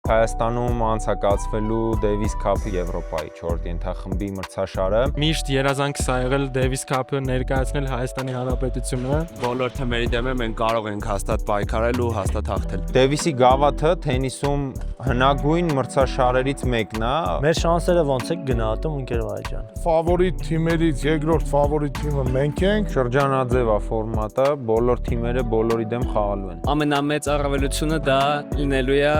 Հայաստանում անցկացվելու Davis Cup-ը Եվրոպայի 4 ենթախմբի մրցաշարը։ Միշտ երազանք սա եղել Davis Cup-ը ներկայացնել Հայաստանի Հանրապետությունը։ Բոլոր թեմերի դեմ մենք կարող ենք հաստատ պայքարել ու հաստատ հաղթել։ Davis-ի գավաթը թենիսում հնագույն մրցաշարերից մեկն է։ Մեր շանսերը ոնց է գնահատում ընկերուհի ջան։ Ֆավորիտ թիմերից երկրորդ ֆավորիտ թիմը մենք ենք։ Շրջանաձև է ֆորմատը, բոլոր թիմերը բոլորի դեմ խաղալու են։ Ամենամեծ առավելությունը դա լինելու է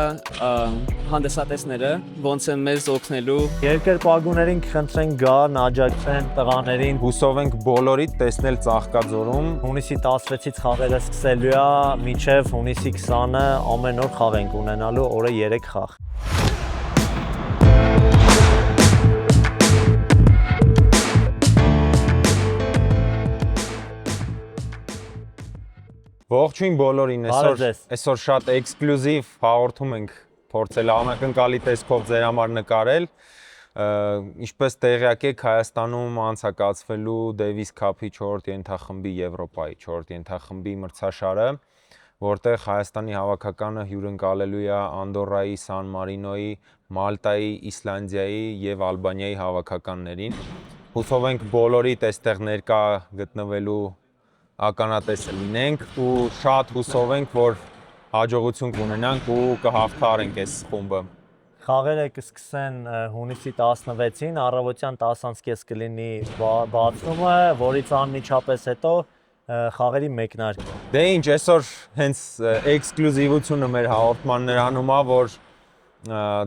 հանդեսատեսները, ոնց են մեզ օգնելու։ Երկրպագուներին կխնդրենք գան, աջակցեն տղաներին։ Հուսով ենք բոլորիդ տեսնել Ծաղկաձորում։ Հունիսի 16-ից խաղերը սկսելու է, մինչև հունիսի 20-ը ամեն օր խաղ ենք ունենալու, օրը 3 խաղ։ Ողջույն բոլորին, Բարև այսօր շատ էքսկլյուզիվ հաղորդում ենք փորձել անակնկալի տեսքով ձեր համար նկարել։ Ինչպես տեղյակ եք, Հայաստանում անցկացվելու Davis Cup-ի 4 ենթախմբի Եվրոպայի 4 ենթախմբի մրցաշարը, որտեղ Հայաստանի հավաքականը հյուրընկալելու է Անդորրայի, Սան Մարինոյի, Մալտայի, Իսլանդիայի եւ Ալբանիայի հավաքականներին։ Հուսով ենք բոլորիդ այստեղ ներկա գտնվելու ականատեսը լինենք ու շատ հուսով ենք, որ հաջողություն կունենանք ու կհաղթահարենք այս խումբը։ Խաղերը կսկսեն հունիսի 16-ին, առավոտյան 10:30 կլինի բացումը, որից անմիջապես հետո խաղերի մեկնարկը։ Դե ինչ, այսօր հենց էքսկլյուզիվությունը մեր հաղորդման նրանում է, որ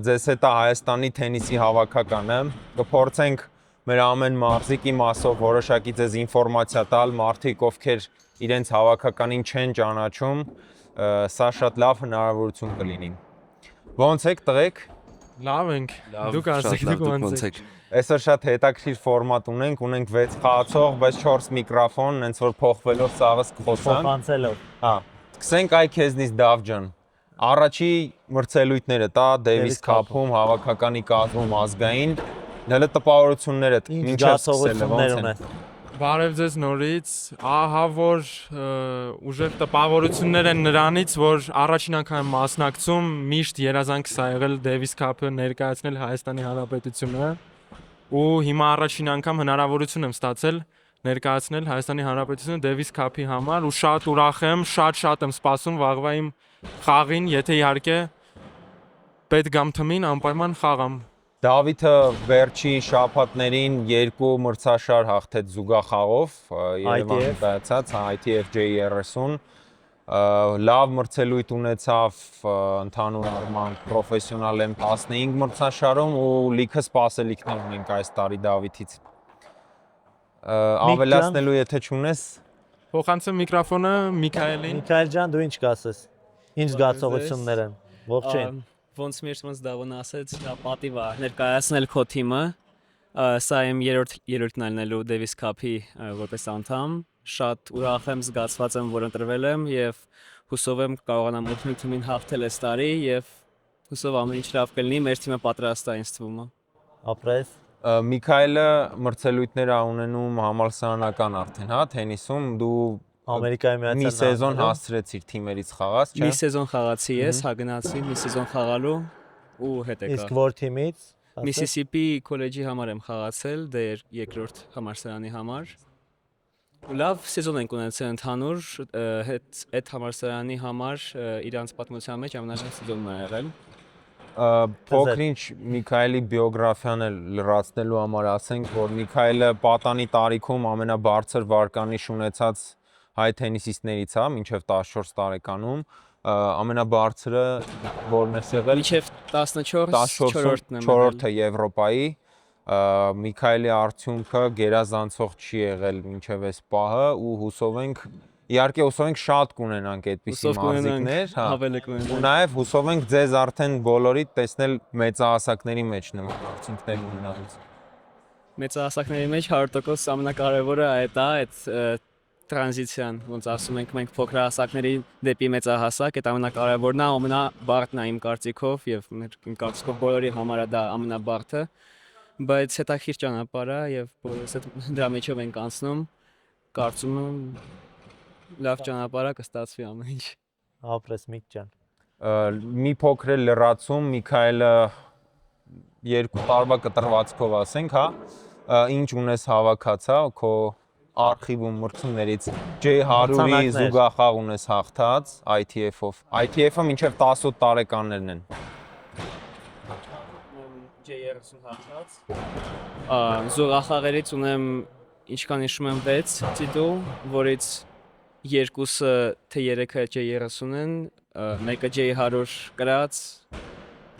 ձեզ հետ է Հայաստանի թենիսի հավաքականը, կփորձենք մեր ամեն մարզիկի մասով որոշակի ձեզ ինֆորմացիա տալ, մարդիկ ովքեր իրենց հավաքականին չեն ճանաչում, սա շատ լավ հնարավորություն կլինի։ Ոնց եք տղեկ։ Լավ ենք։ Դուք ասեք, դուք ոնց եք։ Այսօր շատ հետաքրքիր ֆորմատ ունենք 6 խաղացող, բայց 4 միկրոֆոն, հենց որ փոխվելով սաղս կխոսանք։ Փոխանցելով։ Հա, սկսենք այ քեզնից Դավ ջան։ Առաջի մրցելույթները տա Davis Cup-ում հավաքականի կազմում ազգային Դելը տպավորություններդ մինչև սկսելը ոնց են։ Բարև ձեզ նորից, ահա որ ուժեղ տպավորություններ են նրանից, որ առաջին անգամ մասնակցում միշտ երազանք սա եղել Davis Cup-ը ներկայացնել Հայաստանի Հանրապետությունը ու հիմա առաջին անգամ հնարավորություն եմ ստացել ներկայացնել Հայաստանի Հանրապետությունը Davis Cup-ի համար ու շատ ուրախ եմ, շատ եմ սպասում վաղվա իմ խաղին, եթե իհարկե պետք գամ թմին անպայման խաղամ։ Դավիթը վերջի շաբաթներին 2 մրցաշար հաղթեց զուգախաղով, Երևանում կայացած ITF J30, լավ մրցելույթ ունեցավ ընդհանուր առմամբ պրոֆեսիոնալ M15 մրցաշարում ու լիքը սպասելիքներ ունենք այս տարի Դավիթից։ Ավելացնելու եթե չունես, փոխանցեմ միկրոֆոնը Միքայելին։ Միքայել ջան, դու ինչ կասես։ Ինչ զգացողություններ են։ Ողջույն։ Ոնց միշտ Դավոն ասեց, դա պատիվ է ներկայացնել քո թիմը։ Սա իմ երրորդն ալնելու Davis Cup-ի որպես անդամ։ Շատ ուրախ եմ, զգացված եմ, որ ընտրվել եմ եւ հուսով եմ կարողանամ օգնել թիմին հաղթել այս տարի եւ հուսով ամեն ինչ լավ կլինի, մեր թիմը պատրաստ է ինձ թվում է։ Ապրես։ Միքայելը մրցելույթներ ա ունենում համալսարանական արդեն, հա, թենիսում դու Ամերիկայի Միացյալ Մի սեզոն հասցրեցիր թիմերից խաղաց, չէ՞։ Մի սեզոն խաղացի ես, հագնացի մի սեզոն խաղալու ու հետ եկա։ Իսկ որ թիմից։ Միսիսիպի քոլեջի համար եմ խաղացել, դե երկրորդ համալսարանի համար։ Լավ սեզոն ենք ունեցել ընդհանուր, այդ համալսարանի համար իրանց պատմության մեջ ամենալավ սեզոնն է եղել։ Փոքրինչ Միքայելի բիոգրաֆիան էլ լրացնելու համար ասենք, որ Միքայելը պատանի տարիքում ամենաբարձր վարկանիշ ունեցած հայ թենիսիստներից է, մինչև 14 տարեկանում, ամենաբարձրը որն է եղել մինչև 14-րդն է 4-րդը Եվրոպայի, Միքայելի արդյունքը գերազանցող չի եղել մինչև այս պահը ու հուսով ենք շատ կունենանք այդպիսի մարզիկներ, հա։ Ու նաև հուսով ենք ձեզ արդեն բոլորիդ տեսնել մեծահասակների մեջ նման արդյունքներ ունենալուց։ Մեծահասակների մեջ 100% ամենակարևորը այդ տրանզիցիան, ոնց ասում ենք մենք փոքրահասակների դեպի մեծահասակ, այդ ամենակարևորն է, ամենաբարդն է իմ կարծիքով եւ իմ կարծիքով բոլորի համար դա ամենաբարդը, բայց հետաքրքիր ճանապարհ է եւ բոլորս դրա միջով ենք անցնում, կարծում եմ լավ ճանապարհ է կստացվի ամեն ինչ։ Ապրես Միք ջան։ մի փոքր էլ լրացում Միքայելը 2 տարվա կտրվածքով ասենք, հա, ինչ ունես հավաքած, հա, քո արխիվում մրցումներից J100-ի զուգախաղ ունես հաղթած ITF-ով։ ITF-ը մինչև 18 տարեկաններն են։ J30 հաղթած։ Զուգախաղերից ունեմ ինչքան հիշում եմ 6 տիտուլ, որից 2-ը թե 3-ը J30 են, մեկը J100 կրած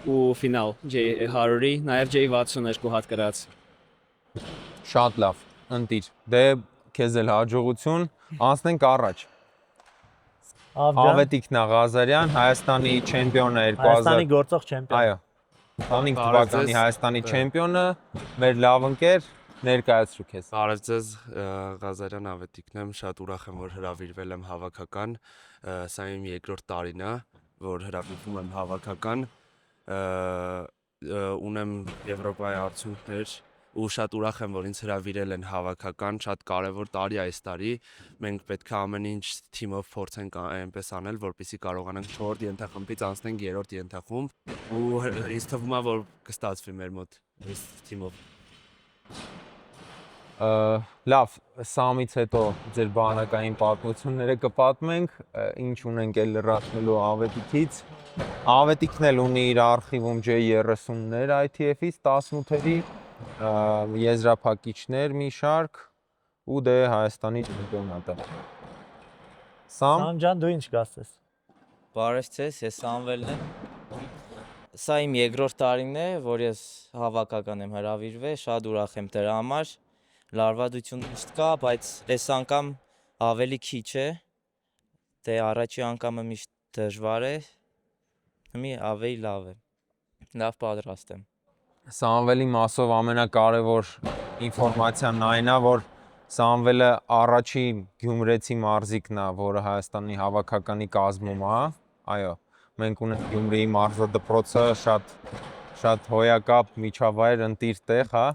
ու ֆինալ J100-ի, նաև J62 հատ կրած։ Շատ լավ, ընտիր։ Դե քեզ էլ հաջողություն, անցնենք առաջ։ Ավետիք Նաղազարյան, Հայաստանի չեմպիոնը 2000։ Հայաստանի գործող չեմպիոն։ Այո։ 25 թվականի Հայաստանի չեմպիոնը, մեր լավ ընկեր, ներկայացրու քեզ։ Բարև ձեզ, Ղազարյան Ավետիքն եմ, շատ ուրախ եմ, որ հրավիրվել եմ հավաքական, սա իմ երկրորդ տարին է, որ հրավիրվում եմ հավաքական, ունեմ Եվրոպայի արդյունքներ ու շատ ուրախ եմ, որ ինձ հրավիրել են հավաքական, շատ կարևոր տարի այս տարի, մենք պետք է ամեն ինչ թիմով փորձենք այնպես անել, որպեսզի կարողանանք 4-րդ ենթախմբից անցնենք 3-րդ ենթախումբ ու ինձ թվում է, որ կստացվի մեր մոտ այս թիմով։ Լավ, սամից հետո ձեր բանակային պատմությունները կպատմենք, ինչ ունենք էլ լրացնելու Ավետիքից։ Ավետիքն էլ ունի իր արխիվում J30-ներ ITF-ից 18-երի, եզրափակիչներ մի շարք ու դե Հայաստանի չեմպիոնատը։ Սամ ջան, դու ինչ կասես։ Բարև ձեզ, ես Սամվելն եմ։ Սա իմ երկրորդ տարին է, որ ես հավաքական եմ հրավիրվել, շատ ուրախ եմ դրա համար։ Լարվածություն միշտ կա, բայց այս անգամ ավելի քիչ է։ Դե առաջի անգամը միշտ դժվար է։ Հիմա ավելի լավ է։ Լավ պատրաստ եմ։ Սամվելի մասով ամենակարևոր ինֆորմացիան այն է, որ Սամվելը առաջի գյումրեցի մարզիկն է, որը Հայաստանի հավաքականի կազմում է։ Այո, մենք ունենք Գյումրիի մարզադպրոցը, շատ հոյակապ միջավայր, ընտիր տեղ, հա։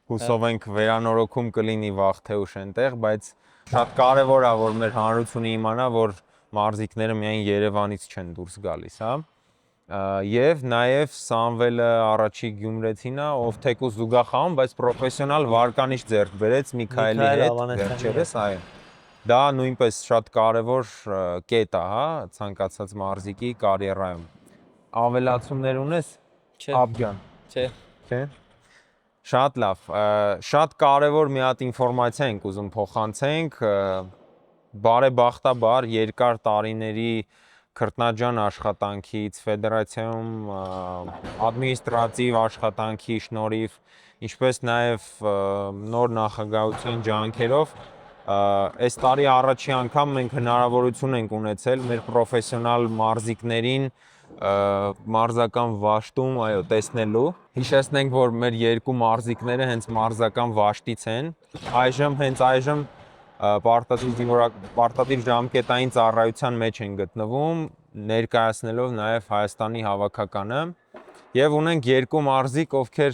Հուսով ենք վերանորոգում կլինի վաղ թե ուշ այնտեղ, բայց շատ կարևոր է, որ մեր հանրությունը իմանա, որ մարզիկները միայն Երևանից չեն դուրս գալիս, հա։ Եվ նաև Սամվելը առաջի գյումրեցին է, ով թեկուզ զուգախաղում, բայց պրոֆեսիոնալ վարկանիշ ձեռք բերեց Միքայելի հետ, վերջերս, այո։ Դա նույնպես շատ կարևոր կետ է, հա, ցանկացած մարզիկի կարիերայում։ Ավելացումներ ունես։ Աբջան։ Չէ։ Չէ։ Շատ լավ, շատ կարևոր մի հատ ինֆորմացիա ենք ուզում փոխանցենք, բարեբախտաբար երկար տարիների քրտնաջան աշխատանքից, ֆեդերացիայում ադմինիստրատիվ աշխատանքի շնորհիվ, ինչպես նաև նոր նախագահության ջանքերով, այս տարի առաջի անգամ մենք հնարավորություն ենք ունեցել մեր պրոֆեսիոնալ մարզիկներին մարզական վաշտում, այո, տեսնելու։ Հիշեցնենք, որ մեր երկու մարզիկները հենց մարզական վաշտից են։ Հենց այժմ պարտադիր ժամկետային ծառայության մեջ են գտնվում, ներկայացնելով նաև Հայաստանի հավաքականը։ Եվ ունենք երկու մարզիկ, ովքեր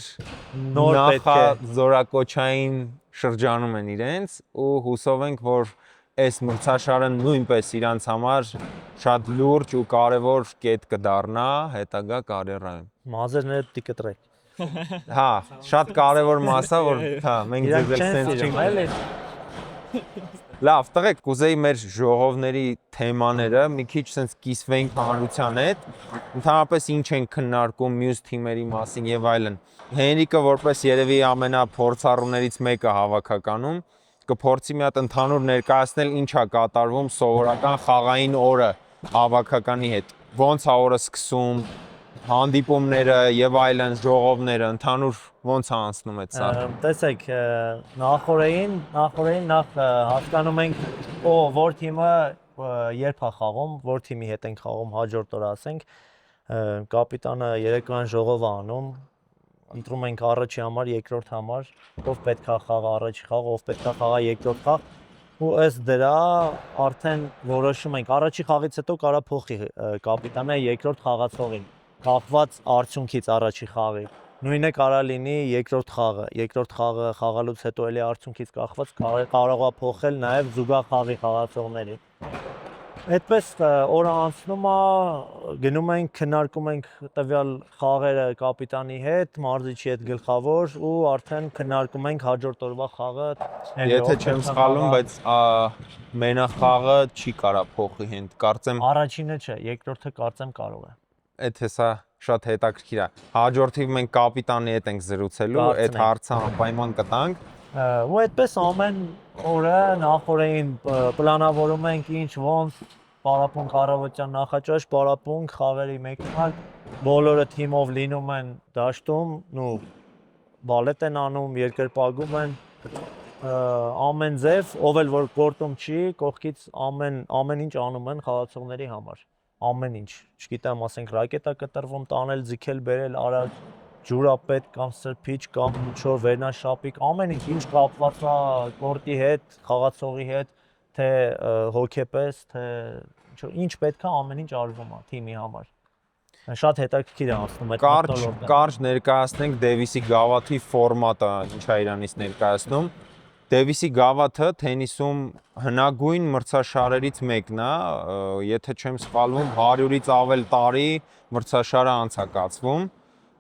նախազորակոչային շրջանում են իրենց ու հուսով ենք, որ այս մրցաշարը նույնպես իրանց համար շատ լուրջ ու կարևոր կետ կդառնա հետագա կարիերայում։ Մազերները պիտի կտրեք։ Հա, շատ կարևոր մաս է, որ հա, մենք ձեզ էլ սենց չենք։ Լավ, տղեկ, կուզեի մեր ժողովների թեմաները մի քիչ սենց կիսվենք հանրության հետ, ընդհանրապես ինչ են քննարկում մյուս թիմերի մասին եւ այլն։ Հենրիկը որպես երևի ամենափորձառուներից մեկը հավաքականում կփորձի մի հատ ընդհանուր ներկայացնել ինչ է կատարվում սովորական խաղային օրը հավաքականի հետ։ Ոնց է օրը սկսում, հանդիպումները եւ այլն, ժողովները, ընդհանուր ոնց է անցնում այդ սա։ Տեսեք, նախորդին հասկանում ենք, որ թիմը երբ է խաղում, որ թիմի հետ ենք խաղում, հաջորդ օրը ասենք, կապիտանը երեկոյան ժողով է անում, ընտրում ենք առաջի համար, երկրորդ համար, ով պետք է խաղա առաջի խաղ, ով պետք է խաղա երկրորդ խաղ, ու ըստ դրա արդեն որոշում ենք առաջի խաղից հետո կարա փոխի կապիտանը երկրորդ խաղացողին, կախված արդյունքից առաջի խաղի։ Նույնը կարա լինի երկրորդ խաղը խաղալուց հետո էլի արդյունքից կախված կարող է փոխել նաև զուգախաղի խաղացողների։ Այդպես օրը անցնում է, գնում ենք, քննարկում ենք տվյալ խաղերը կապիտանի հետ, մարզիչի հետ գլխավոր ու արդեն քննարկում ենք հաջորդ օրվա խաղը։ Եթե չեմ սխալվում, բայց մենախաղը չի կարա փոխի հենց կարծեմ Առաջինը չէ, երկրորդը կարծեմ կարող է։ այդ հեսա շատ հետաքրքիր է։ Հաջորդիվ մենք կապիտանի հետ ենք զրուցելու, այդ Կարծենք։ հարցը անպայման կտանք։ Ու այդպես ամեն օրը նախորդին պլանավորում ենք ինչ ոնց պարապմունք առավոտյան նախաճաշ, պարապմունք խաղերի մեկնակ, բոլորը թիմով լինում են դաշտում, ու բալետ են անում, երկրպագում են, ամեն ձև, ով էլ որ կորտում չի, կողքից ամեն ինչ անում են խաղացողների համար, ամեն ինչ, չգիտեմ, ասենք ռակետա կտրվում, տանել, ձգել, բերել, արագ ջուրապետ կամ սրբիչ կամ ինչ-որ վերնաշապիկ, ամեն ինչ կապված է կորտի հետ, խաղացողի հետ, թե հոկեպես, թե ինչ պետք է, ամեն ինչ արվում է թիմի համար։ Շատ հետաքրքիր է անցնում այդ մթնոլորտը։ Կարճ ներկայացնենք Դեվիսի գավաթի ֆորմատը, ինչա իրանից ներկայացնում։ Դեվիսի գավաթը թենիսում հնագույն մրցաշարերից մեկն է, եթե չեմ սխալվում, 100-ից ավել տարի մրցաշարը անցակացվում։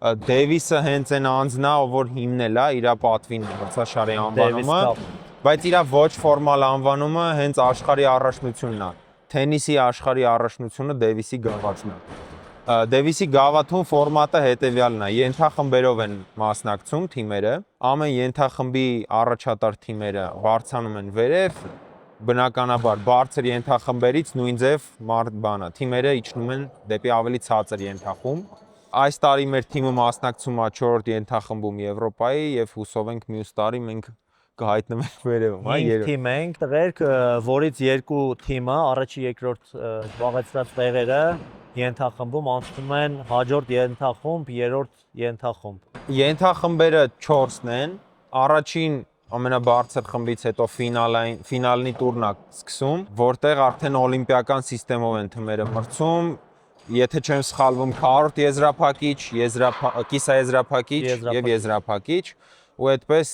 Դեվիսը հենց այն անձն է, որ հիմնել է իր պատվին մրցաշարի անվանումը, բայց իր ոչ ֆորմալ անվանումը հենց աշխարհի առաջնությունն է։ Թենիսի աշխարհի առաջնությունը Դեվիսի գավաթն է։ Դեվիսի գավաթում ֆորմատը հետևյալն է. ենթախմբերով են մասնակցում թիմերը, ամեն ենթախմբի առաջատար թիմերը բարձրանում են վերև, բնականաբար բարձր ենթախմբերից նույն ձև բանը, թիմերը իջնում են դեպի ավելի ցածր ենթախումբ։ Այս տարի մեր թիմը մասնակցում է 4-րդ ենթախմբում Եվրոպայի եւ հուսով ենք մյուս տարի մենք կհայտնվենք վերևում, հա, 5 թիմ ենք, տղերք, որից 2 թիմը, առաջի երկրորդ զբաղեցրած տեղերը ենթախմբում անցնում են հաջորդ ենթախումբ, 3-րդ ենթախումբ։ Ենթախմբերը 4-ն են, առաջին ամենաբարձր խմբից հետո ֆինալնի տուրն է սկսում, որտեղ արդեն օլիմպիական համակարգով են թիմերը մրցում, եթե չեմ սխալվում, քառորդ եզրափակիչ, կիսաեզրափակիչ եւ եզրափակիչ, ու այդպես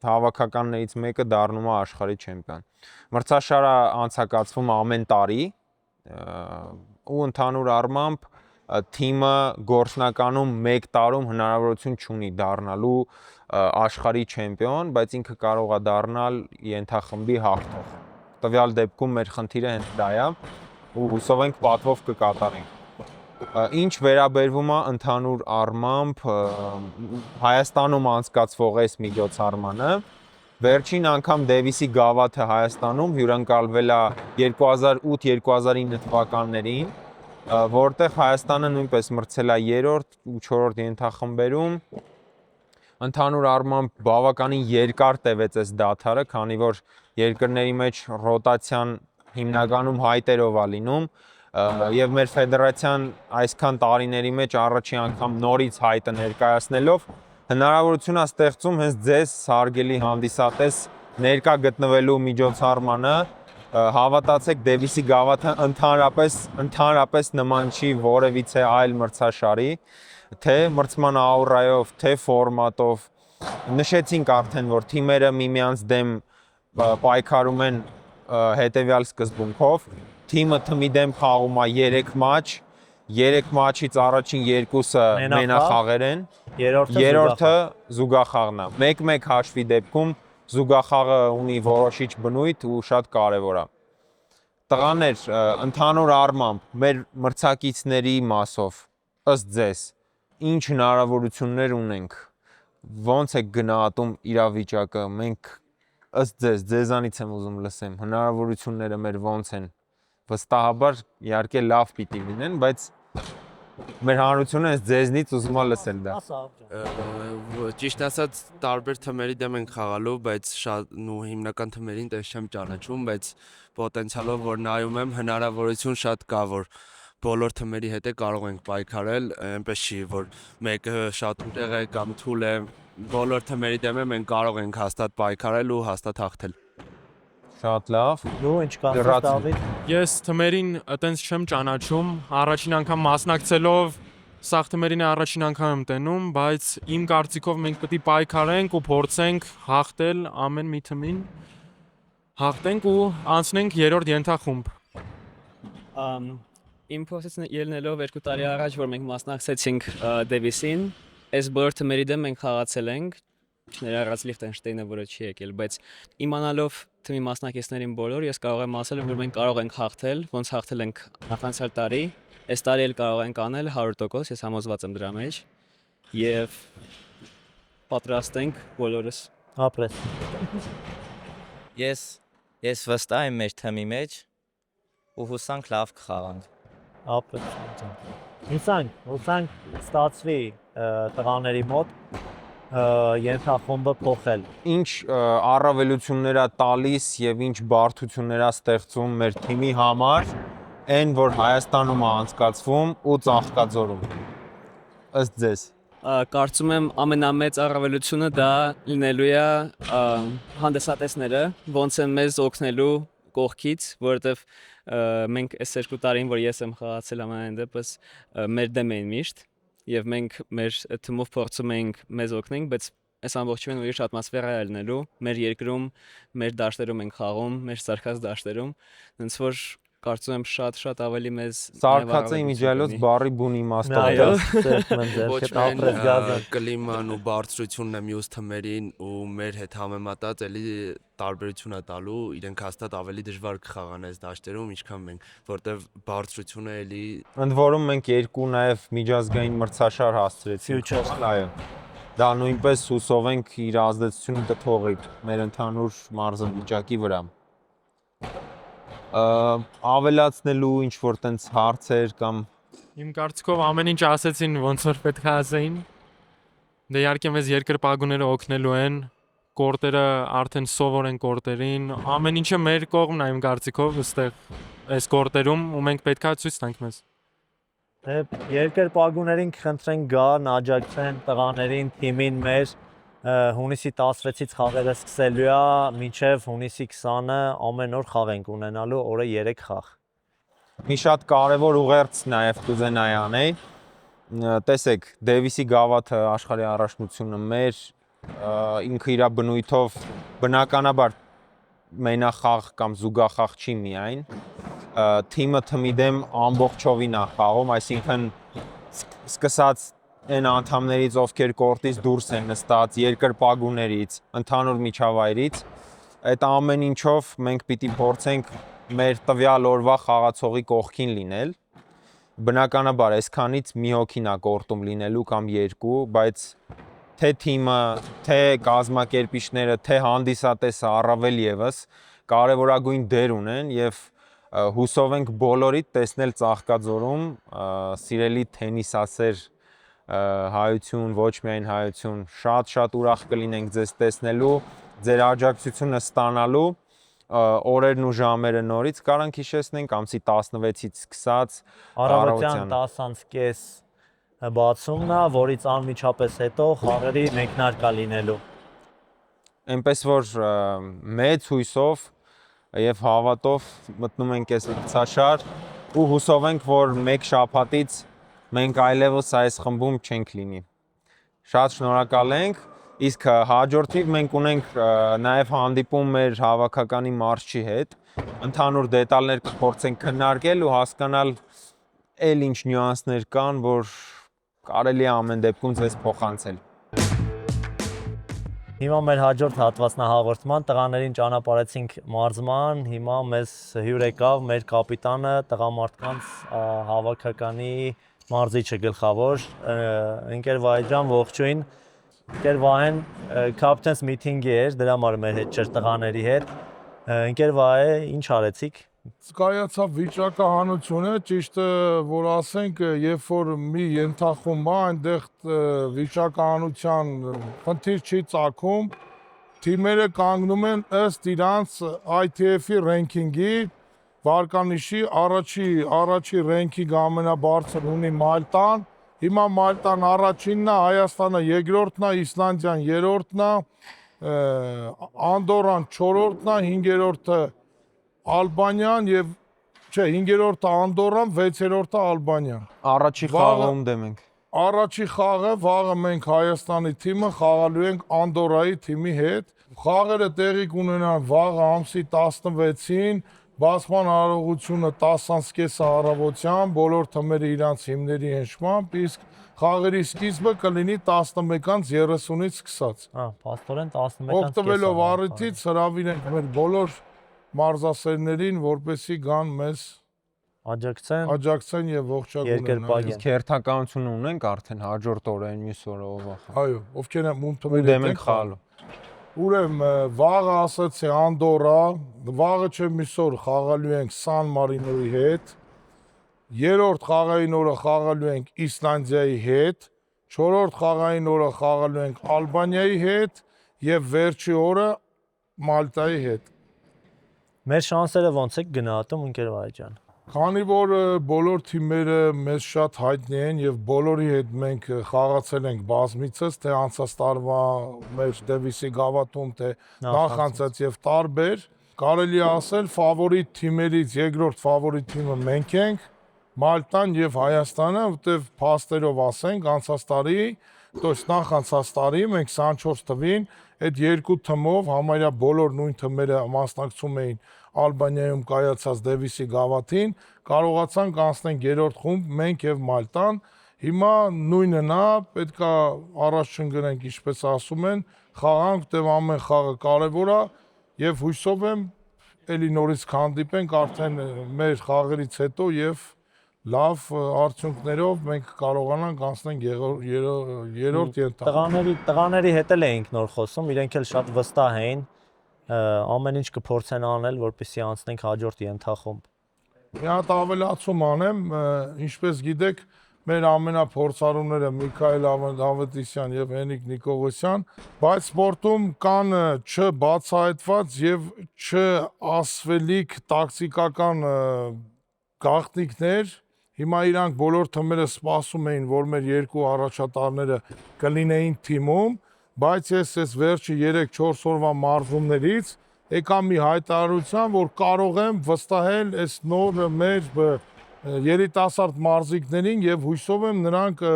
հավաքականներից մեկը դառնում է աշխարհի չեմպիոն։ Մրցաշարը անցակացվում ամեն տարի, ու ընդհանուր առմամբ թիմը գործնականում 1 տարում հնարավորություն չունի դառնալու աշխարհի չեմպիոն, բայց ինքը կարող է դառնալ ենթախմբի հաղթող։ Տվյալ դեպքում մեր խնդիրը հենց դա է, ու հուսով ենք պատվով կկատարենք։ Ինչ վերաբերվում է ընդհանուր առմամբ Հայաստանում անցկացվող այս միջոցառմանը, վերջին անգամ Դեվիսի գավաթը Հայաստանում հյուրընկալվել է 2008-2009 թվականներին, որտեղ Հայաստանը նույնպես մրցել է 3-րդ ու 4-րդ ենթախմբերում։ Ընդհանուր առմամբ բավականին երկար տևեց այս դադարը, քանի որ երկրների մեջ ռոտացիան հիմնականում հայտերով է լինում, եւ մեր ֆեդերացիան այսքան տարիների մեջ առաջի անգամ նորից հայտը ներկայացնելով հնարավորություն է ստեղծում հենց ձեզ սարգելի հանդիսատես ներկա գտնվելու միջոցառմանը, հավատացեք Դեվիսի գավաթը ընդհանրապես նման չի որևիցե այլ մրցաշարի, թե մրցման աուրայով, թե ֆորմատով։ Նշեցինք արդեն, որ թիմերը միմյանց դեմ պայքարում են հետևյալ սկզբունքով, թիմը թմի դեմ խաղում է 3 մաչ, 3 մաչից առաջին 2-ը մենախաղեր են, երրորդը զուգախաղն է։ 1-1 հաշվի դեպքում զուգախաղը ունի որոշիչ բնույթ ու շատ կարևոր է։ Տղաներ, ընդհանուր առմամբ մեր մրցակիցների մասով, ըստ ձեզ, ինչ հնարավորություններ ունենք, ոնց է գնահատում իրավիճակը, մենք ըստ ձեզանից եմ ուզում լսեմ, հնարավորությունները մեր ոնց են, վստահաբար իհարկե լավ պիտի լինեն, բայց մեր հանրությունը հենց ձեզնից ուզում է լսել դա։ Ճիշտ ասած, տարբեր թմերի դեմ ենք խաղալու, բայց շատ ու հիմնական թմերին տես չեմ ճանաչում, բայց պոտենցիալով որ նայում եմ, հնարավորություն շատ կա, որ բոլոր թմերի հետ կարող ենք պայքարել, այնպես չի, որ մեկը շատ ուտեղ է կամ թույլ է, բոլոր թմերի դեմ մենք կարող ենք հաստատ պայքարել ու հաստատ հաղթել։ Շատ լավ։ Դու ինչ կասես Դավիթ։ Ես թմերին այտենց չեմ ճանաչում, առաջին անգամ մասնակցելով սաղ թմերին առաջին անգամ եմ տենում, բայց իմ կարծիքով մենք պետք է պայքարենք ու փորձենք հաղթել ամեն մի թմին, հաղթենք ու անցնենք 3-րդ ենթախումբ։ Իմ փորձից ելնելով 2 տարի առաջ, որ մենք մասնակցեցինք Դեվիսին, այս բոլոր թմերի դեմ մենք խաղացել ենք, չներառած Լիխտենշտեյնը, որը չի եկել, բայց իմանալով թմի մասնակիցներին բոլոր, ես կարող եմ ասել, որ մենք կարող ենք հաղթել, ոնց հաղթել ենք նախանցյալ տարի, այս տարի էլ կարող ենք անել 100%, ես համոզված եմ դրա մեջ, եւ պատրաստ ենք բոլորս։ Ապրես։ Ես վստահ եմ մեր թեմի մեջ ու հուսանք լավ կխաղանք։ Ապրես։ Հուսանք ստացվի տղաների մոտ ենթախումբը փոխել։ Ինչ առավելություններ է տալիս եւ ինչ բարդություններ է ստեղծում մեր թիմի համար, այն որ Հայաստանում է անցկացվում ու Ծաղկաձորում։ Ըստ ձեզ։ Կարծում եմ ամենամեծ առավելությունը դա լինելու է հանդեսատեսները, ոնց են մեզ օգնելու կողքից, որովհետև մենք այս 2 տարին, որ ես եմ խաղացել ամենայն դեպս, մեր դեմ էին միշտ եւ մենք մեր թիմով փորձում ենք մեզ օգնենք, բայց այս ամբողջովին ուրիշ ատմոսֆերա է լինելու մեր երկրում, մեր դաշտերում ենք խաղում, մեր սարքած դաշտերում, հենց որ կարծում եմ շատ ավելի մեզ Սարքածը իմիջիալոց բարի բուն իմաստով։ Այո, ծերտում եմ Ոչ ձեր, միայն ապրես գազը։ կլիման ու բարձրությունն է մյուս թմերին ու մեր հետ համեմատած էլի տարբերություն է տալու, իրենք հաստատ ավելի դժվար կխաղան այս դաշտերում, ինչքան մենք, որտեվ բարձրությունը էլի Ընդ որում մենք երկու նաև միջազգային մրցաշար հասցրեցինք։ Future. Այո։ Դա նույնպես հուսով ենք իր ազդեցությունը կթողի մեր ընդհանուր մարզավիճակի վրա։ Ավելացնելու ինչ որ տենց հարցեր կամ Իմ կարծիքով ամեն ինչ ասեցին, ոնց որ պետք է ասեին։ Դե իհարկե մեզ երկրպագուները օգնելու են, կորտերը արդեն սովոր են կորտերին, ամեն ինչը մեր կողմն է իմ կարծիքով, այստեղ այս կորտերում ու մենք պետքա ցույց տանք մեզ։ Երկրպագուներին կխնդրենք գան, աջակցեն տղաներին, թիմին մեր հունիսի 16-ից խաղերը սկսելու է, մինչև հունիսի 20-ը ամեն օր խաղ ենք ունենալու, օրը 3 խաղ։ մի շատ կարևոր ուղերձ նաև կուզենայի անել։ Տեսեք, Դեվիսի գավաթը աշխարհի առաջնությունը մեր ինքը իր բնույթով բնականաբար մենախաղ կամ զուգախաղ չի միայն թիմը թմի դեմ ամբողջովին է խաղում, այսինքն սկսած այն անդամներից, ովքեր կորտից դուրս են նստած, երկրպագուներից, ընդհանուր միջավայրից, այդ ամեն ինչով մենք պիտի փորձենք մեր տվյալ օրվա խաղացողի կողքին լինել։ Բնականաբար այսքանից մի հոգին է կորտում լինելու կամ 2, բայց թե թիմը, թե կազմակերպիչները, թե հանդիսատեսը առավել եւս կարևորագույն դեր ունեն եւ հուսով ենք բոլորիդ տեսնել Ծաղկաձորում սիրելի թենիսասեր հայություն, ոչ միայն հայություն, շատ ուրախ կլինենք ձեզ տեսնելու, ձեր աջակցությունը ստանալու, օրերն ու ժամերը նորից կարանք հիշեցնենք, ամսի 16-ից սկսած Առավոտյան 10:30 բացումն է, որից անմիջապես հետո խաղերի մեկնարկ է լինելու։ Այնպես որ մեծ հույսով եւ հավատով մտնում ենք այս մրցաշար ու հուսով ենք, որ մեկ շաբաթից մենք այլևս այս խմբում չենք լինի։ Շատ շնորհակալ ենք, իսկ հաջորդիվ մենք ունենք նաեւ հանդիպում մեր հավաքականի մարզչի հետ, ընդհանուր դետալներ կփորձենք քննարկել ու հասկանալ այլ ինչ նյուանսներ կան, որ կարելի է ամեն դեպքում ձեզ փոխանցել։ Հիմա մեր հաջորդ հատվածն է հաղորդման, տղաներին ճանապարհեցինք մարզման, հիմա մեզ հյուր եկավ մեր կապիտանը, տղամարդկանց հավաքականի մարզիչը գլխավոր, ընկեր Վահե ջան, ողջույն։ Ընկեր Վահեն captain's meeting-ի էր, դրա համար մեր հետ չէր տղաների հետ։ Ընկեր Վահե, ինչ արեցիք։ Զգայացավ վիճակահանությունը, ճիշտը որ ասենք, երբ որ մի ենթախումբ է, այնտեղ վիճակահանության խնդիր չի ծագում, թիմերը կանգնում են ըստ իրանց ITF-ի ռենքինգի, վարկանիշի առաջի ռենքինգ ամենաբարձր ունի Մալտան, հիմա Մալտան առաջինն է, Հայաստանը երկրորդն է, Իսլանդիան երրորդն է, Անդորան չորրորդն է, հինգերորդը Ալբանիան եւ 5-րդը Անդորան, 6-րդը Ալբանիան։ Առաջի խաղում դեմ ենք։ Առաջի խաղը վաղը մենք Հայաստանի թիմը խաղալու ենք Անդորայի թիմի հետ։ Խաղերը տեղի կունենան վաղը ամսի 16-ին բացման արարողությունը 10:30 առավոտյան, բոլոր թմերը իրանց հիմների հենչմամբ, իսկ խաղերի սկիզբը կլինի 11:30-ից սկսած։ Պաստորեն 11-ից Օգտվելով առիթից հրավիրենք մեր բոլոր մարզասերներին, որպեսզի գան մեզ աջակցեն եւ ողջակունեն։ Երկրպագ Իսկ հերթականություն ունենք արդեն հաջորդ օրերին մյուս օրը ով է։ Այո, ովքեր են ում Ու թմերը դեմ ենք խաղալու։ Ուրեմն վաղը ասացի Անդորա, վաղը չէ մյուս օր խաղալու ենք Սան Մարինոյի հետ, երրորդ խաղային օրը խաղալու ենք Իսլանդիայի հետ, չորրորդ խաղային օրը խաղալու ենք Ալբանիայի հետ եւ վերջի օրը Մալտայի հետ։ Մեր շանսերը ոնց եք գնահատում ընկեր Վահե ջան։ Քանի որ բոլոր թիմերը մեզ շատ հայտնի են եւ բոլորի հետ մենք խաղացել ենք բազմիցս, թե անցած տարվա մեր Դեվիսի գավաթում, թե նախանցած եւ տարբեր, կարելի է ասել ֆավորիտ թիմերից երկրորդ ֆավորիտ թիմը մենք ենք, Մալտան եւ Հայաստանը, որտեվ փաստերով ասենք անցած տարի, то есть նախանցած տարի մենք 24 թվին այդ երկու թմով համարյա բոլոր նույն թմերը մասնակցում էին Ալբանիայում կայացած Դեվիսի գավաթին, կարողացանք անցնել երրորդ խումբ մենք եւ Մալտան։ Հիմա նույնն է, պետքա առաջ չընկնենք, ինչպես ասում են, խաղանք, որտեվ ամեն խաղը կարեւոր է եւ հույսով եմ էլի նորից կհանդիպենք արդեն մեր խաղերից հետո եւ լավ արդյունքներով մենք կարողանանք անցնել երրորդ ենթակա։ Տղաների հետ էլ էինք նոր խոսում, իրենք էլ շատ վստահ էին, ամեն ինչ կփորձեն անել, որպեսզի անցնենք հաջորդ ենթախումբ։ Մի հատ ավելացում անեմ, ինչպես գիտեք, մեր ամենափորձառուները Միքայել Ավետիսյան եւ Հենիկ Նիկողոսյան, բայց սպորտում կան չբացահայտված եւ չասվելիք տակտիկական գաղտնիքներ։ Հիմա իրանք բոլոր թմերը սպասում էին, որ մեր երկու առաջատարները կլինեին թիմում, բայց ես այս վերջի 3-4 օրվա մարզումներից եկա մի հայտարարության, որ կարող եմ վստահել այս նոր մեր երիտասարդ մարզիկներին եւ հույսով եմ նրանք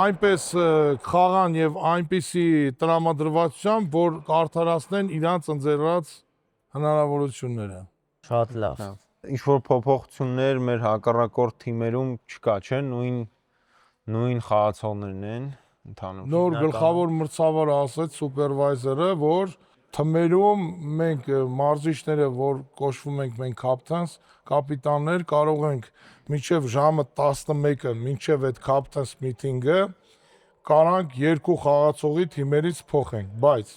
այնպես խաղան եւ այնպիսի տրամադրվածությամբ, որ կարդարացնեն իրանց ընձեռած հնարավորությունները։ Շատ լավ։ Ինչ որ փոփոխություններ մեր հակառակորդ թիմերում չկա, չէ՞, նույն խաղացողներն են ընդհանուր։ Նոր գլխավոր մրցավարը ասաց սուպերվայզերը, որ թմերում մենք մարզիչները, որ կոչվում ենք մենք captains, կապիտաններ, կարող ենք մինչև ժամը 11-ը, մինչև այդ captains meeting-ը կարանք երկու խաղացողի թիմերից փոխենք, բայց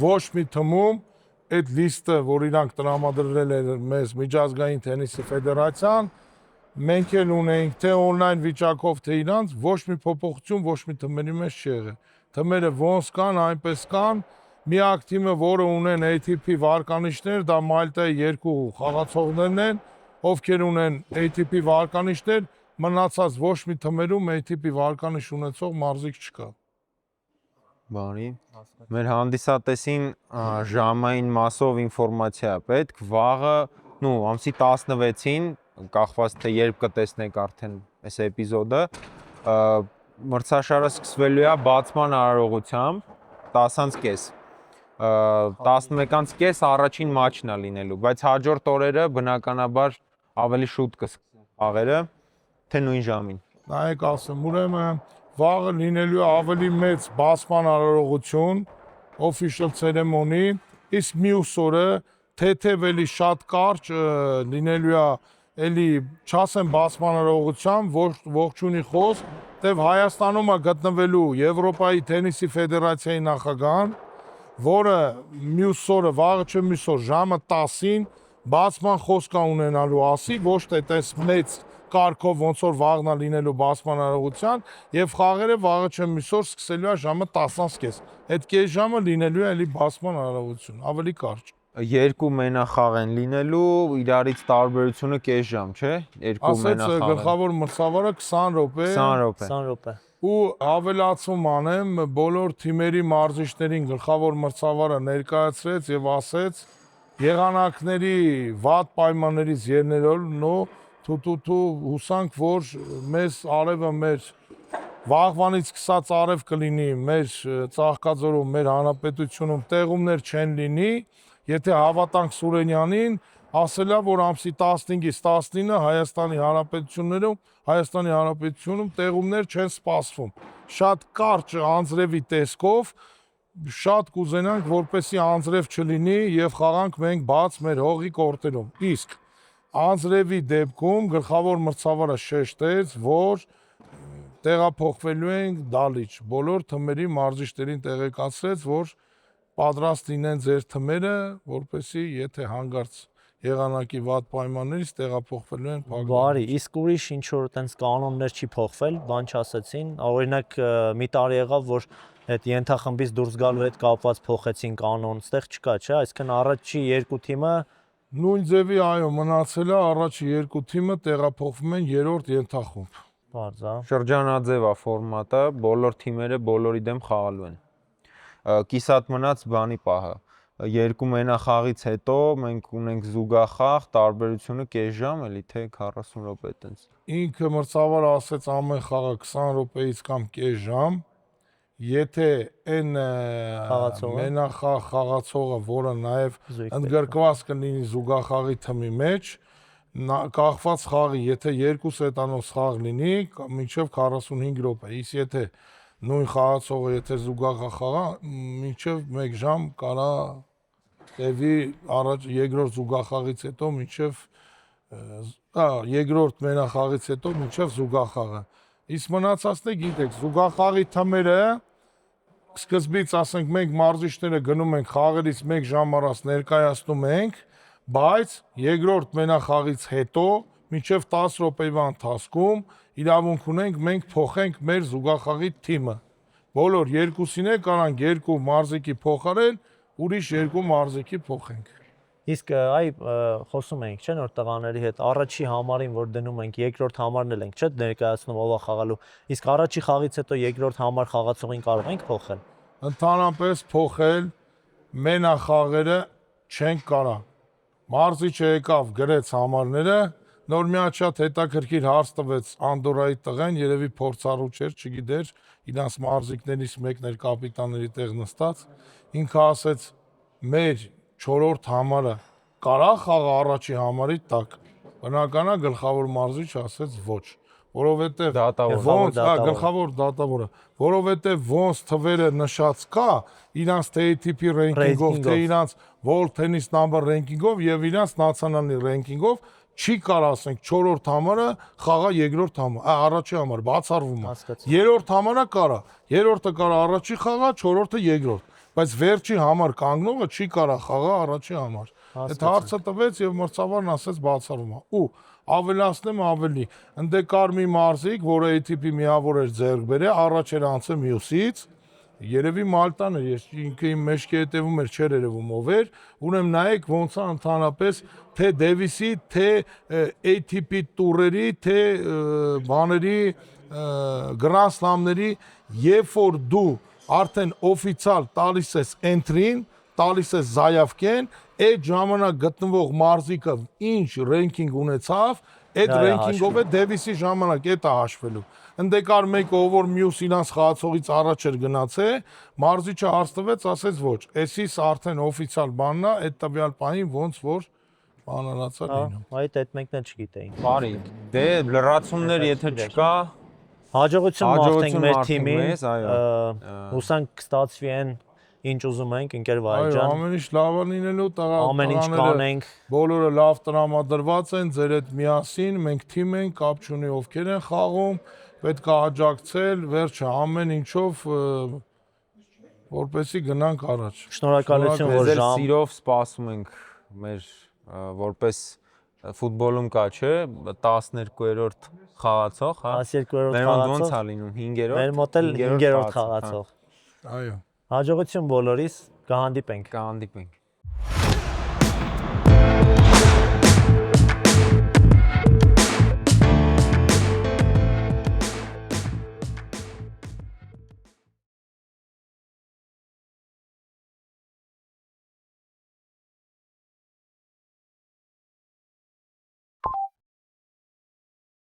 ոչ մի թմում այդ լիստը, որ իրանք տրամադրել են մեզ միջազգային թենիսի ֆեդերացիան, մենք էլ ունենք թե on-line վիճակով, թե իրանց ոչ մի փոփոխություն ոչ մի թմերի մեջ չի եղել։ Թմերը ոնց կան, այնպես կան, միակ թիմը, որը ունեն ATP վարկանիշներ, դա Մալտայի երկու խաղացողներն են, ովքեր ունեն ATP վարկանիշներ, մնացած ոչ մի թմերում ATP վարկանիշ ունեցող մարզիկ չկա։ Բարի։ Մեր հանդիսատեսին ժամային մասով ինֆորմացիա պետք, վաղը, ամսի 16-ին, կախված թե երբ կտեսնեք արդեն այս էպիզոդը, մրցաշարը սկսվելու է բացման արարողությամբ 10:30։ 11:30 առաջին մաչն է լինելու, բայց հաջորդ օրերը բնականաբար ավելի շուտ կսկսեն խաղերը, թե նույն ժամին։ Նայեք ասեմ, ուրեմն վաղը լինելու է ավելի մեծ բացման արարողություն, official ceremony, իսկ մյուս օրը թեթև էլի շատ կարճ լինելու է էլի չասեմ բացման արարողությամբ, ողջունի խոսք, դեպ Հայաստանում է գտնվելու Եվրոպայի թենիսի ֆեդերացիայի նախագահան, որը մյուս օրը, վաղը չէ մյուս օր, ժամը 10-ին բացման խոսք է ունենալու ասի, ոչ թե տես մեծ կարգով ոնց որ վաղն է լինելու բացման արարողության եւ խաղերը վաղը չէ մյուս օր սկսելու է ժամը 10:30։ Այդ կես ժամը լինելու է էլի բացման արարողություն, ավելի կարճ։ Երկու մենախաղ են լինելու, իրարից տարբերությունը կես ժամ, չէ՞։ Երկու մենախաղ։ Ասեց գլխավոր մրցավարը 20 րոպե։ 20 րոպե։ 20 րոպե։ Ու ավելացում անեմ, բոլոր թիմերի մարզիչներին գլխավոր մրցավարը ներկայացրեց եւ ասեց եղանակների վատ պայմաններից ելնելով հուսանք, որ մեզ արևը մեր վաղվանից սկսած արև կլինի մեր Ծաղկաձորում, մեր հանրապետությունում տեղումներ չեն լինի, եթե հավատանք Սուրենյանին, ասելա, որ ամսի 15-ից 19-ը Հայաստանի Հանրապետությունում տեղումներ չեն սպասվում։ Շատ կարճ անձրևի տեսքով, շատ կուզենանք, որպեսզի անձրև չլինի եւ խաղանք մենք բաց մեր հողի կորտերում։ Իսկ անձրևի դեպքում գլխավոր մրցավարը շեշտեց, որ տեղափոխվելու ենք Դալիճ։ Բոլոր թմերի մարզիչներին տեղեկացրեց, որ պատրաստ լինեն ձեր թմերը, որպեսզի եթե հանգարց եղանակի վատ պայմաններից տեղափոխվելու են Փագլան։ Բարի, իսկ ուրիշ ինչ որ տենց կանոններ չի փոխվել, բան չասեցին։ Օրինակ մի տարի եղավ, որ այդ ենթախմբից դուրս գալու հետ կապված փոխեցին կանոն, այդտեղ չկա, չէ՞, այսինքն առաջի երկու թիմը Նույն ձևի այո մնացել է, առաջի երկու թիմը տեղափոխվում են երրորդ ենթախումբ։ բարձ է։ Շրջանաձև է ֆորմատը, բոլոր թիմերը բոլորի դեմ խաղալու են։ Կիսատ մնաց բանի պահը։ Երկու մենախաղից հետո մենք ունենք զուգախաղ, տարբերությունը կես ժամ էլի թե 40 րոպե տենց։ Ինքը մրցավարը ասեց ամեն խաղը 20 րոպեից կամ կես ժամ։ Եթե այն մենախաղ խաղացողը, որը նաև ընդգրկված կլինի զուգախաղի թմի մեջ, կախված խաղի, եթե երկու սետանոց խաղ լինի, մինչև 45 րոպե, իսկ եթե նույն խաղացողը եթե զուգախաղ խաղա, մինչև 1 ժամ կարա տևի առաջ երկրորդ զուգախաղից հետո մինչև երկրորդ մենախաղից հետո մինչև զուգախաղը։ Իսկ մնացածն է գիտեք, զուգախաղի թմերը սկզբից ասենք մենք մարզիչները գնում ենք խաղերից 1 ժամ առանց ներկայացնում ենք, բայց երկրորդ մենախաղից հետո մինչև 10 րոպեվա ընթացքում իրավունք ունենք մենք փոխենք մեր զուգախաղի թիմը։ Բոլոր երկուսին է կարանք երկու մարզիկի փոխարեն ուրիշ երկու մարզիկի փոխենք։ Իսկ այ խոսում ենք, չէ՞, նոր տղաների հետ առաջի համարին, որ դնում ենք, երկրորդ համարն էլ ենք, չէ՞, ներկայացնում ով է խաղալու։ Իսկ առաջի խաղից հետո երկրորդ համար խաղացողին կարող ենք փոխել։ Ընդհանրապես փոխել մենախաղերը չենք կարա։ Մարզիչը եկավ գրեց համարները, նոր մի հատ շատ հետաքրքիր հարց տվեց Անդորայի տղեն, երևի փորձառու չէր, չգիտեր, իրանց մարզիկներից մեկն էր կապիտանների տեղ նստած, ինքը ասեց մեր 4-րդ համարը կարա խաղա առաջի համարի տակ։ Բնականա գլխավոր մարզիչը ասեց ոչ, որովհետև գլխավոր դատավորը, որովհետև ոնց թվերը նշած կա, իրանց TATP ռենկինգով, թե իրանց World Tennis Number ռենկինգով եւ իրանց նացիոնալի ռենկինգով չի կարող ասենք 4-րդ համարը խաղա երկրորդ համար, առաջի համար բացառվում է։ Երրորդ համարը կարա, երրորդը կարա առաջի խաղա, 4-րդը երկրորդ, բայց վերջի համար կանգնողը չի կարող խաղա առաջի համար։ Այդ հարցը տվեց եւ մրցավարն ասեց բացառվում է։ Ու ավելացնեմ ավելի, ընդ կար մի մարզիկ, որը ATP միավոր էր ձեռք բերել, առաջ էր անցել մյուսից, երևի Մալտան էր, ես ինքը իմ մեջքի հետևում էր, չէր երևում ով էր, ուրեմն նայեք ոնց է ընդհանրապես թե Դեվիսի, թե ATP տուրերի, թե բաների Grand Slam-ների, երբ որ դու արդեն օֆիցիալ տալիս ես entry-ին, տալիս ես զայավքեն, այդ ժամանակ գտնվող մարզիկը ինչ ռենկինգ ունեցավ, այդ ռենկինգով է Դեվիսի ժամանակ այդ է հաշվելու։ Ընդ կար մեկը, ով որ մյուս իրանց խաղացողից առաջ էր գնացել, մարզիչը հարց տվեց, ասեց ոչ, էսիս արդեն օֆիցիալ բանն է, այդ տվյալ պահին ոնց որ բանանացա լինում։ Այդ մեկն էլ չգիտեին։ Բարի, դե լրացումներ եթե չկա, Հաջողություն մաղթենք մեր մաղթենք թիմին, մեզ, այո։ հուսանք կստացվի այն ինչ ուզում ենք, ընկեր Վահե ջան։ Ամեն ինչ լավ է լինելու, Ամեն ինչ կանենք։ բոլորը լավ տրամադրված են, ձեր հետ միասին, մենք թիմ ենք, կապ չունի ովքեր են խաղում, պետք է աջակցել, վերջը ամեն ինչով որպեսզի գնանք առաջ։ Շնորհակալություն, որ Մեզ էլ ժամ սիրով սպասում ենք մեր որպես ֆուտբոլում կա, չէ, 12-րդ խաղացող, հա։ 12-րդ Մեր մոտ ոնց խաղացող։ է լինում 5-րդ։ Մեր մոտ էլ 5-րդ խաղացող։ Այո։ Հաջողություն բոլորիս, կհանդիպենք։ Կհանդիպենք։